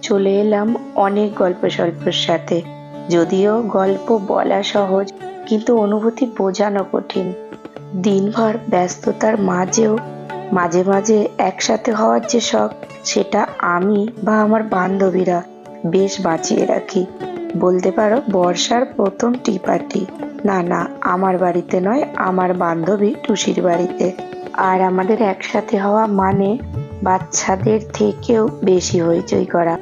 চলে এলাম অনেক গল্প স্বল্পের সাথে। যদিও গল্প বলা সহজ, কিন্তু অনুভূতি বোঝানো কঠিন। দিনভর ব্যস্ততার মাঝেও মাঝে মাঝে একসাথে হওয়ার যে শখ, সেটা আমি বা আমার বান্ধবীরা বেশ বাঁচিয়ে রাখি। বলতে পারো বর্ষার প্রথম টি পার্টি। না না, আমার বাড়িতে নয়, আমার বান্ধবী টুসির বাড়িতে। আর আমাদের একসাথে হওয়া মানে বাচ্চাদের থেকেও বেশি হইচই করা।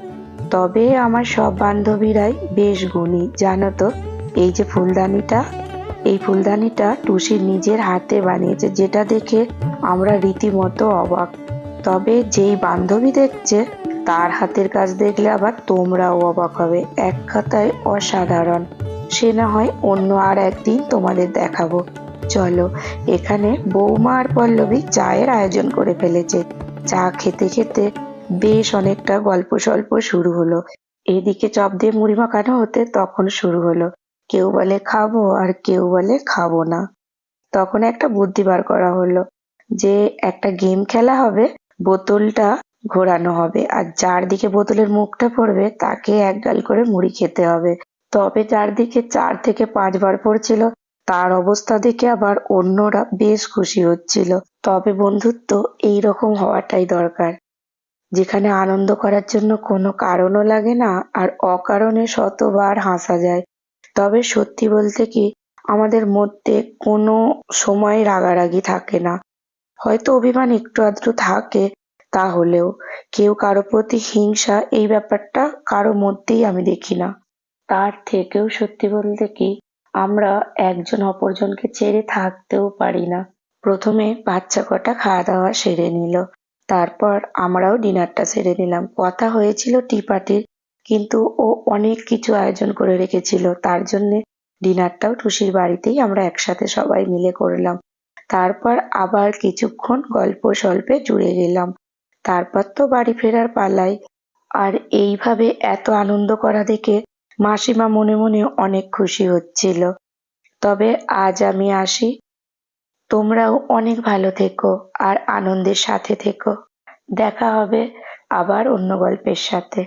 তবে আমার সব বান্ধবীরাই বেশ গুণী, জানো তো। এই যে ফুলদানিটা, এই ফুলদানিটা টুসি নিজের হাতে বানিয়েছে, যেটা দেখে আমরা রীতিমতো অবাক। তবে যেই বান্ধবী দেখছে, তার হাতের কাজ দেখলে আবার তোমরাও অবাক হবে। এক কথায় অসাধারণ। সে না হয় অন্য আর একদিন তোমাদের দেখাবো। চলো, এখানে বৌমা আর পল্লবী চায়ের আয়োজন করে ফেলেছে। চা খেতে খেতে বেশ অনেকটা গল্প সল্প শুরু হলো। এদিকে চপ দিয়ে মুড়ি মাখানো হতে তখন শুরু হলো, কেউ বলে খাবো আর কেউ বলে খাবো না। তখন একটা বুদ্ধি বার করা হলো যে একটা গেম খেলা হবে, বোতলটা ঘোরানো হবে আর যার দিকে বোতলের মুখটা পড়বে তাকে এক গাল করে মুড়ি খেতে হবে। তবে যার দিকে 4 থেকে 5 বার পড়ছিল, তার অবস্থা দেখে আবার অন্যরা বেশ খুশি হচ্ছিল। তবে বন্ধুত্ব এইরকম হওয়াটাই দরকার, যেখানে আনন্দ করার জন্য কোনো কারণও লাগে না আর অকারণে শতবার হাসা যায়। তবে সত্যি বলতে কি, আমাদের মধ্যে কোনো সময় রাগারাগি থাকে না। হয়তো অভিমান একটু আধটু থাকে, তাহলেও কেউ কারো প্রতি হিংসা, এই ব্যাপারটা কারো মধ্যেই আমি দেখি না। তার থেকেও সত্যি বলতে কি, আমরা একজন অপরজনকে ছেড়ে থাকতেও পারি না। প্রথমে বাচ্চা কটা খাওয়া দাওয়া সেরে নিল, তারপর আমরাও ডিনারটা সেরে নিলাম। কথা হয়েছিল টি পার্টির, কিন্তু ও অনেক কিছু আয়োজন করে রেখেছিল, তার জন্যে ডিনারটাও টুসির বাড়িতেই আমরা একসাথে সবাই মিলে করলাম। তারপর আবার কিছুক্ষণ গল্প স্বল্পে জুড়ে গেলাম। তারপর তো বাড়ি ফেরার পালাই। আর এইভাবে এত আনন্দ করা দেখে মাসিমা মনে মনে অনেক খুশি হচ্ছিল। তবে আজ আমি আসি। তোমরাও অনেক ভালো থেকো আর আনন্দের সাথে থেকো। দেখা হবে আবার অন্য গল্পের সাথে।